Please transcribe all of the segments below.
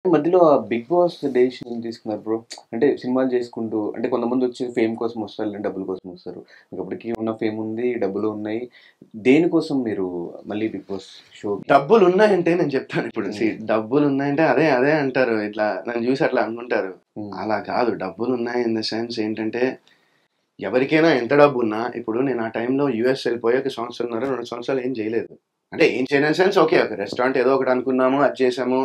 మధ్యలో ఆ 'big boss' decision ఏం తీసుకున్నారు బ్రో? అంటే సినిమాలు చేసుకుంటూ అంటే కొంతమందొచ్చి ఫేమ్ కోసం వస్తారు, లేదంటే డబ్బుల కోసం వస్తారు. మీకప్పటికి ఉన్న ఫేమ్ ఉంది, డబ్బులు ఉన్నాయి. దేనికోసం మీరు మళ్ళీ 'బిగ్ బాస్' షోకి డబ్బులున్నాయంటే నేను చెప్తాను ఇప్పుడు. హ్మ్. డబ్బులున్నాయంటే అదే అదే అంటారు. ఇట్లా నన్ను చూసి అట్లా అనుకుంటారు. హ్మ్. అలా కాదు. డబ్బులున్నాయి ఇన్ ద సెన్స్ ఏంటంటే, ఎవరికైనా ఎంత డబ్బున్నా ఇప్పుడు నేను ఆ టైంలో యూఎస్ వెళ్ళిపోయి 1 సంవత్సరంన్నర, 2 సంవత్సరాలు ఏం చేయలేదు. అంటే ఏం చేయలేని సెన్స్ ఓకే. ఒక రెస్టారెంట్ ఏదో ఒకటి అనుకున్నాము, అది చేసాము.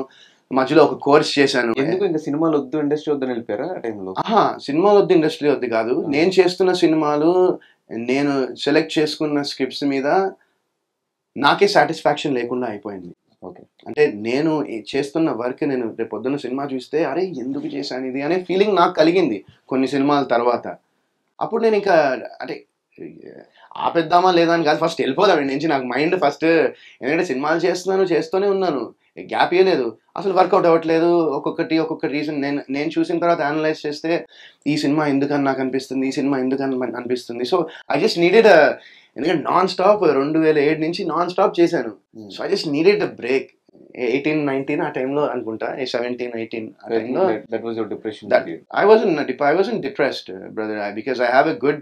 మధ్యలో ఒక కోర్స్ చేశాను. ఎందుకు ఇంక సినిమాలొద్దు, ఇండస్ట్రీ వద్దని ఎళ్ళిపోయారా ఆ టైంలో? అహా! సినిమాలొద్దు, ఇండస్ట్రీ వద్దు కాదు. ఆ! నేను చేస్తున్న సినిమాలు, నేను సెలెక్ట్ చేసుకున్న స్క్రిప్ట్స్ మీద నాకే సాటిస్ఫాక్షన్ లేకుండా అయిపోయింది. ఓకే. అంటే నేను చేస్తున్న వర్క్ నేను రేపొద్దున్న సినిమా చూస్తే, అరే! ఎందుకు చేశాను ఇది అనే ఫీలింగ్ నాకు కలిగింది కొన్ని సినిమాల తర్వాత. అప్పుడు నేనింకా అంటే ఆపేద్దామా లేదా అని కాదు, ఫస్ట్ ఎళ్ళిపోదాం ఈడ నుంచి. నాకు మైండ్ ఫస్ట్ ఎందుకంటే సినిమాలు చేస్తున్నాను, చేస్తూనే ఉన్నాను. గ్యాప్ ఇయ్యలేదు. అసలు వర్కౌట్ అవ్వట్లేదు. ఒక్కొక్క రీజన్ నేను నేను చూసిన తర్వాత అనలైజ్ చేస్తే, ఈ సినిమా ఎందుకని నాకనిపిస్తుంది, ఈ సినిమా ఎందుకని అనిపిస్తుంది. సో, ఐ జస్ట్ నీడెడ్ ఎందుకంటే నాన్ స్టాప్ 2007 నుంచి నాన్ స్టాప్ చేశాను. హ్మ్. So, I just needed a break. 18, 19 ఆ టైంలో అనుకుంటా. 17, 18 ఆ టైంలో that was your depression that period. I wasn't depressed, brother, because I have a good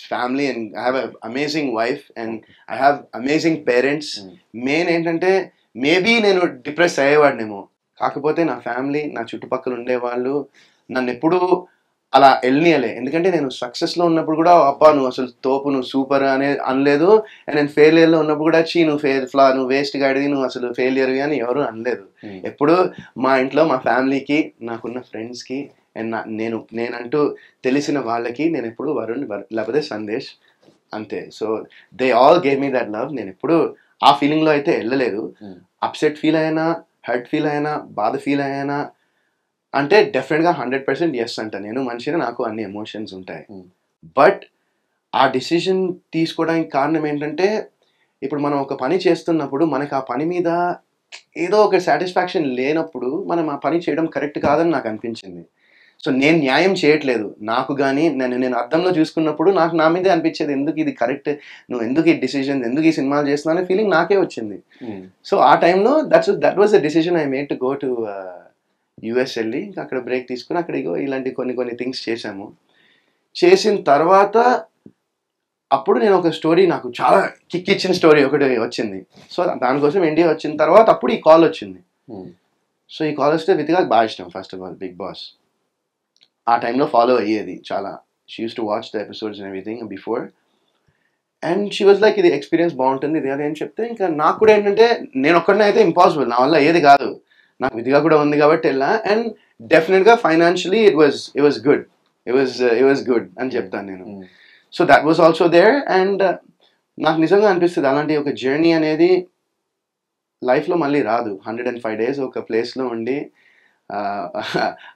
family and I have an amazing wife and okay. I have amazing parents. హ్మ్. Main ఏంటంటే maybe నేను depress అయ్యేవాడినేమో. కాకపోతే నా family, నా చుట్టుపక్కల ఉండేవాళ్ళు నన్నెప్పుడూ అలా ఎళ్ళనీయలే. ఎందుకంటే నేను సక్సెస్‌లో ఉన్నప్పుడు కూడా అబ్బా! నువ్వు అసలు తోపు, నువ్వు సూపర్ అని అనలేదు. అండ్ నేను ఫెయిల్యూర్‌లో ఉన్నప్పుడు కూడా ఛీ! నువ్వు నువ్వు వేస్ట్ గాడివి, నువ్వు అసలు ఫెయిల్యూర్‌వి అని ఎవరు అనలేదు. హ్మ్. ఎప్పుడూ మా ఇంట్లో మా ఫ్యామిలీకి, నాకున్న ఫ్రెండ్స్‌కి అండ్ నేనంటూ తెలిసిన వాళ్ళకి నేనెప్పుడు వరుణ్ లేకపోతే సందేశ్ అంతే. So, they all gave me that love. నేనెప్పుడూ ఆ ఫీలింగ్‌లో అయితే ఎళ్ళలేదు. హ్మ్. అప్‌సెట్ ఫీల్ అయినా, హర్ట్ ఫీల్ అయినా, బాధ ఫీల్ అయ్యానా అంటే డెఫినిట్‌గా 100% యెస్ అంట. నేను మనిషిని, నాకు అన్ని ఎమోషన్స్ ఉంటాయి. హ్మ్. బట్ ఆ డెసిషన్ తీసుకోవడానికి కారణం ఏంటంటే, ఇప్పుడు మనం ఒక పని చేస్తున్నప్పుడు మనకు ఆ పని మీద ఏదో ఒక సాటిస్ఫాక్షన్ లేనప్పుడు మనం ఆ పని చేయడం కరెక్ట్ కాదని నాకు అనిపించింది. సో, నేను న్యాయం చేయట్లేదు. నాకు గాని నేను అద్దంలో చూసుకున్నప్పుడు నాకు నా మీదే అనిపించేది. ఎందుకు ఇది కరెక్ట్? నువ్వు ఎందుకు ఈ డెసిషన్స్, ఎందుకు ఈ సినిమాలు చేస్తున్నావు అనే ఫీలింగ్ నాకే వచ్చింది. హ్మ్. సో, ఆ టైంలో that was the decision I made to go to US ఎళ్లి ఇంకా అక్కడ బ్రేక్ తీసుకొని అక్కడ ఇగో ఇలాంటి కొన్ని థింగ్స్ చేశాము. చేసిన తర్వాత అప్పుడు నేను ఒక స్టోరీ, నాకు చాలా కిక్ ఇచ్చిన స్టోరీ ఒకటి వచ్చింది. సో, దానికోసం ఇండియా వచ్చిన తర్వాత అప్పుడు ఈ కాల్ వచ్చింది. హ్మ్. సో, ఈ కాల్ వస్తే వితికాకి బాగా ఇష్టం first of all 'Bigg Boss'. ఆ టైంలో ఫాలో అయ్యేది చాలా. She used to watch the episodes and everything before. And she was like ఇది ఎక్స్‌పీరియన్స్ బావుంటుంది ఇది అది అని చెప్తే ఇంకా నాకు కూడా ఏంటంటే నేనొక్కడినే అయితే ఇంపాసిబుల్. నా వల్ల అయ్యేది కాదు. నాకు విధిగా కూడా ఉంది కాబట్టి ఎళ్ళా. అండ్ డెఫినిట్‌గా financially it was good. It was good అని చెప్తాను నేను. Hmm. So, that was also there. అండ్ నాకు నిజంగా అనిపిస్తది అలాంటి ఒక జర్నీ అనేది లైఫ్‌లో మళ్ళీ రాదు. 105 డేస్ ఒక ప్లేస్‌లో ఉండి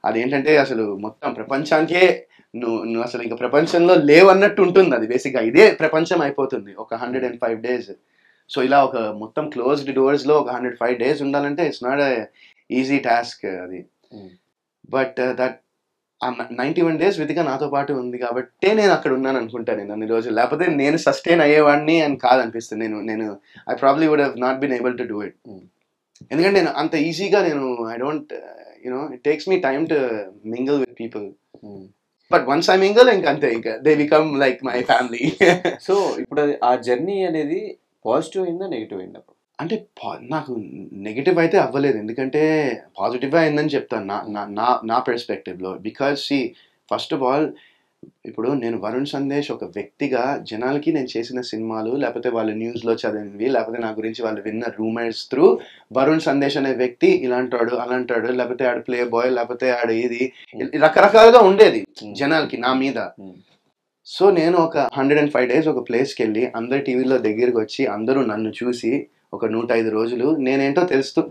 అదేంటంటే అసలు మొత్తం ప్రపంచానికే నువ్వు అసలు ఇంక ప్రపంచంలో లేవన్నట్టు ఉంటుంది అది బేసిక్‌గా. ఇదే ప్రపంచం అయిపోతుంది ఒక 105 డేస్. సో, ఇలా ఒక మొత్తం క్లోజ్డ్ డోర్స్‌లో ఒక 105 డేస్ ఉండాలంటే it's not a easy task అది. హ్మ్. బట్ దట్ ఆ 91 డేస్ వితిక నాతో పాటు ఉంది కాబట్టే నేను అక్కడ ఉన్నాను అనుకుంటా నేను అన్ని రోజులు. లేకపోతే నేను సస్టైన్ అయ్యేవాడిని అని కాదనిపిస్తుంది. నేను నేను I probably would have not been able to do it. Hmm. ఎందుకంటే నేను అంత ఈజీగా నేను I don't it takes me time to mingle with people. Hmm. But once I mingle ఇంక అంతే, ఇంక they become like my family. So, ఇప్పుడు ఆ జర్నీ అనేది పాజిటివ్ అయిందా? నెగెటివ్ అయిందా? అంటే నాకు నెగెటివ్ అయితే అవ్వలేదు. ఎందుకంటే పాజిటివే అయిందని చెప్తాను నా నా నా నా పర్స్పెక్టివ్‌లో. బికాజ్ ఫస్ట్ ఆఫ్ ఆల్ ఇప్పుడు నేను 'వరుణ్ సందేశ్' ఒక వ్యక్తిగా జనాలకి నేను చేసిన సినిమాలు, లేపోతే వాళ్ళు న్యూస్‌లో చదివినవి, లేపోతే నా గురించి వాళ్ళు విన్న రూమర్స్ త్రూ 'వరుణ్ సందేశ్' అనే వ్యక్తి ఇలాంటోడు, అలాంటోడు, లేపోతే ఆడు ప్లే బాయ్, లేపోతే ఆడు ఇది రకరకాలుగా ఉండేది జనాలకి నా మీద. హ్మ్. సో, నేను ఒక 105 డేస్ ఒక ప్లేస్‌కెళ్ళి అందరి టీవీలో దగ్గరకొచ్చి అందరూ నన్ను చూసి ఒక 105 రోజులు నేనేంటో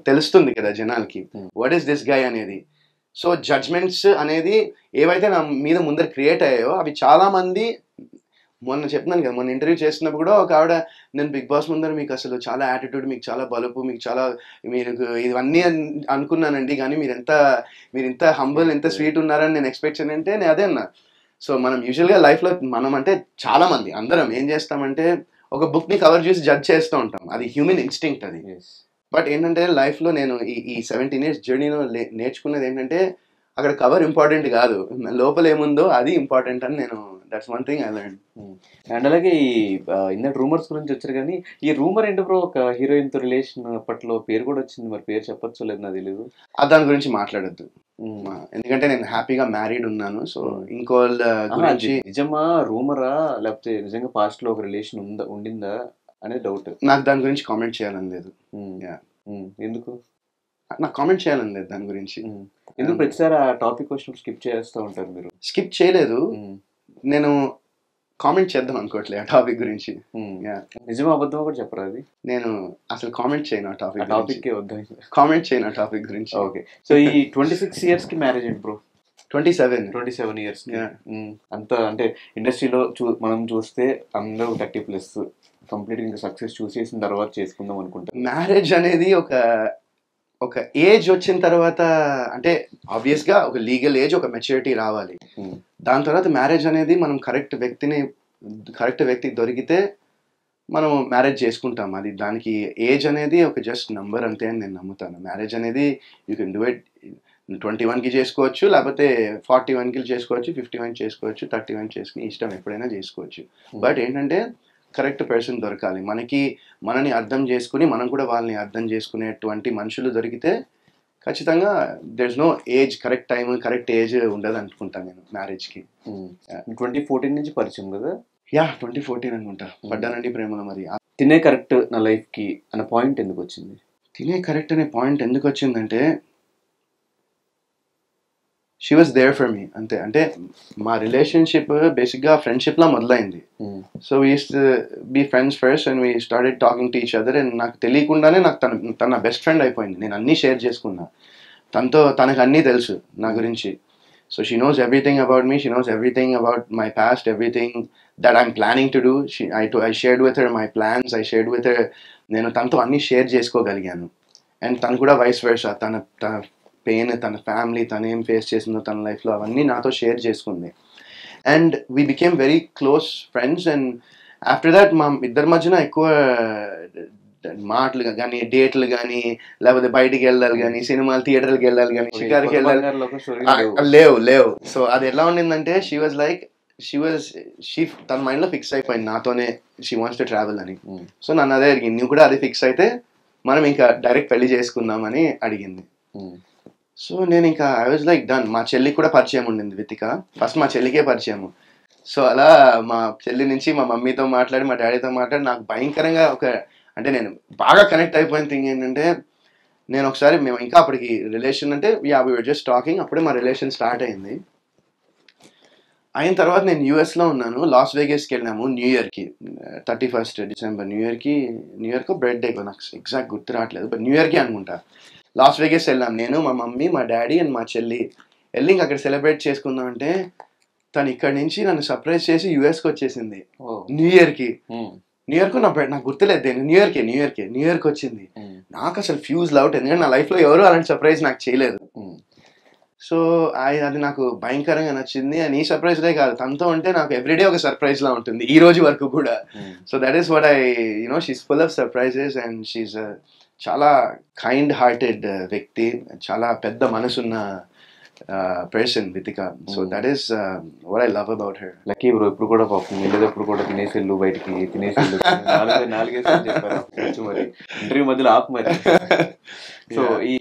తెలుస్తుంది కదా జనాలకి. వాట్ ఈస్ దిస్ గై అనేది. సో, జడ్జ్‌మెంట్స్ అనేది ఏవైతే నా మీద ముందర క్రియేట్ అయ్యాయో అవి చాలా మంది మొన్న చెప్తున్నాను కదా! మొన్న ఇంటర్వ్యూ చేస్తున్నప్పుడు కూడా ఒక ఆవిడ, నేను 'బిగ్ బాస్' ముందర మీకసలు చాలా యాటిట్యూడ్, మీకు చాలా బలుపు, మీకు చాలా మీకు ఇవన్నీ అనుకున్నానండి. కానీ మీరింత హంబుల్, ఇంత స్వీట్ ఉన్నారని నేను ఎక్స్‌పెక్ట్ చేయనంటే నేను అదే అన్నా. సో, మనం యూజువల్‌గా లైఫ్‌లో మనం అంటే చాలా మంది అందరం ఏం చేస్తామంటే ఒక బుక్‌ని కవర్ చూసి జడ్జ్ చేస్తూ ఉంటాం. అది హ్యూమన్ ఇన్‌స్టింక్ట్ అది. యెస్. బట్ ఏంటంటే లైఫ్లో నేను ఈ 17 years జర్నీలో నేర్చుకున్నది ఏంటంటే అక్కడ కవర్ ఇంపార్టెంట్ కాదు, లోపల ఏముందో అది ఇంపార్టెంట్ అని నేను, that's one thing I learn. And అలాగే ఈ ఇందాక రూమర్స్ గురించి వచ్చారు కానీ ఈ రూమర్ ఏంటి బ్రో, ఒక హీరోయిన్ తో రిలేషన్ అప్పట్లో పేరు కూడా వచ్చింది, మరి పేరు చెప్పొచ్చో లేదు నాకు తెలియదు. దాని గురించి మాట్లాడద్దు, ఎందుకంటే నేను హ్యాపీగా మ్యారీడ్ ఉన్నాను. సో ఇంకోళ్ళ గురించి నిజమా రూమరా లేకపోతే నిజంగా పాస్ట్ లో ఒక రిలేషన్ ఉండిందా అనేది డౌట్. నాకు దాని గురించి కామెంట్ చేయాలని లేదు. ఎందుకు నాకు కామెంట్ చేయాలని లేదు దాని గురించి. ఎందుకు ప్రతిసారి ఆ టాపిక్ వచ్చినప్పుడు స్కిప్ చేస్తూ ఉంటారు మీరు? స్కిప్ చేయలేదు, నేను కామెంట్ చేద్దాం అనుకోవట్లే ఆ టాపిక్ గురించి. నిజమా అబద్ధమా కూడా చెప్పరా అది? నేను అసలు కామెంట్ చేయను ఆ టాపిక్ వద్దాం, కామెంట్ చేయను ఆ టాపిక్ గురించి. ఓకే. సో ఈ 26 years కి మ్యారేజ్ ఏంటి బ్రో? 27 years. అంత అంటే ఇండస్ట్రీలో మనం చూస్తే అందరూ 30+ కంప్లీట్ ఇంకా సక్సెస్ చూసేసిన తర్వాత చేసుకుందాం అనుకుంటారు. మ్యారేజ్ అనేది ఒక ఏజ్ వచ్చిన తర్వాత, అంటే ఆబ్వియస్ గా ఒక లీగల్ ఏజ్, ఒక మెచ్యూరిటీ రావాలి. దాని తర్వాత మ్యారేజ్ అనేది మనం కరెక్ట్ వ్యక్తికి దొరికితే మనం మ్యారేజ్ చేసుకుంటాం. అది దానికి ఏజ్ అనేది ఒక జస్ట్ నంబర్ అంతే అని నేను నమ్ముతాను. మ్యారేజ్ అనేది యూ కెన్ డూ ఇట్ 21కి చేసుకోవచ్చు, లేకపోతే 41కి చేసుకోవచ్చు, 51 చేసుకోవచ్చు, 31 చేసుకుని ఇష్టం ఎప్పుడైనా చేసుకోవచ్చు. బట్ ఏంటంటే కరెక్ట్ పర్సన్ దొరకాలి, మనని అర్థం చేసుకుని మనం కూడా వాళ్ళని అర్థం చేసుకునేటువంటి మనుషులు దొరికితే ఖచ్చితంగా there is no age, correct time, correct age ఉండదు అనుకుంటాను నేను మ్యారేజ్కి. 2014 నుంచి పరిచయం కదా? 2014 అనుకుంటా. పడ్డానండి ప్రేమలో. మరి తినే కరెక్ట్ నా లైఫ్కి అన్న పాయింట్ ఎందుకు వచ్చింది? తినే కరెక్ట్ అనే పాయింట్ ఎందుకు వచ్చిందంటే she was there for me, అంతే. అంటే మా రిలేషన్షిప్ బేసిక్గా ఫ్రెండ్షిప్లా మొదలైంది. So we used to be friends first and we started talking to each other. And నాకు తెలియకుండానే నాకు తన బెస్ట్ ఫ్రెండ్ అయిపోయింది. నేను అన్నీ షేర్ చేసుకున్నా తనకు అన్నీ తెలుసు నా గురించి. So she knows everything about me, she knows everything about my past, everything that I'm planning to do. I shared with her my plans, I shared with her. నేను తనతో అన్నీ షేర్ చేసుకోగలిగాను. అండ్ తను కూడా వైస్ వర్సా, తన pain, తన family, తను ఏం face చేసిందో తన లైఫ్లో అవన్నీ నాతో షేర్ చేసుకుంది. And we became very close friends. And after that మా ఇద్దరి మధ్యన ఎక్కువ మాటలు కానీ, డేట్లు కానీ, లేకపోతే బయటికి వెళ్ళాలి కానీ, సినిమాలు థియేటర్కి వెళ్ళాలి కానీ, షికార్కి వెళ్ళాలి లేవు. సో అది ఎలా ఉండిందంటే తన మైండ్లో ఫిక్స్ అయిపోయింది నాతోనే షీ వాంట్స్ టు ట్రావెల్ అని. సో నన్ను అదే అడిగింది, నువ్వు కూడా అది ఫిక్స్ అయితే మనం ఇంకా డైరెక్ట్ పెళ్లి చేసుకుందామని అడిగింది. సో నేను ఇంకా ఐ వాజ్ లైక్ డన్. మా చెల్లికి కూడా పరిచయం ఉండింది వితిక, ఫస్ట్ మా చెల్లికే పరిచయం. సో అలా మా చెల్లి నుంచి మా మమ్మీతో మాట్లాడి, మా డాడీతో మాట్లాడి నాకు భయంకరంగా అంటే నేను బాగా కనెక్ట్ అయిపోయిన థింగ్ ఏంటంటే, నేను ఒకసారి మేము ఇంకా అప్పటికి రిలేషన్ అంటే వీ వర్ జస్ట్ టాకింగ్, అప్పుడే మా రిలేషన్ స్టార్ట్ అయింది. అయిన తర్వాత నేను యూఎస్లో ఉన్నాను, లాస్ వేగస్కి వెళ్ళాము న్యూ ఇయర్కి, 31st December న్యూ ఇయర్కో బర్త్డేకో నాకు ఎగ్జాక్ట్ గుర్తు రావట్లేదు, బట్ న్యూ ఇయర్కి అనుకుంటా. లాస్ వేగస్ వెళ్ళాం నేను, మా మమ్మీ, మా డాడీ అండ్ మా చెల్లి వెళ్ళి ఇంక అక్కడ సెలబ్రేట్ చేసుకుందాం అంటే తను ఇక్కడ నుంచి నన్ను సర్ప్రైజ్ చేసి యూఎస్కి వచ్చేసింది న్యూ ఇయర్కి. నాకు గుర్తులేదు, న్యూ ఇయర్కి వచ్చింది. నాకు అసలు ఫ్యూజ్ అవుట్, ఎందుకంటే నా లైఫ్లో ఎవరు అలాంటి సర్ప్రైజ్ నాకు చేయలేదు. సో అది నాకు భయంకరంగా నచ్చింది. అండ్ ఈ సర్ప్రైజ్లే కాదు, తనతో ఉంటే నాకు ఎవ్రీడే ఒక సర్ప్రైజ్ లా ఉంటుంది ఈ రోజు వరకు కూడా. So that is what she's full of surprises and she's చాలా కైండ్ హార్టెడ్ వ్యక్తి, చాలా పెద్ద మనసున్న person Vithika. So that is what I love about her. Lucky bro, ఇప్పుడు కూడా పాపం వెళ్ళేటప్పుడు కూడా తినేసేళ్ళు, బయటికి తినేసేళ్ళు 4 చెప్పారు మరి ఇంటర్వ్యూ మధ్యలో ఆపు మరి. సో ఈ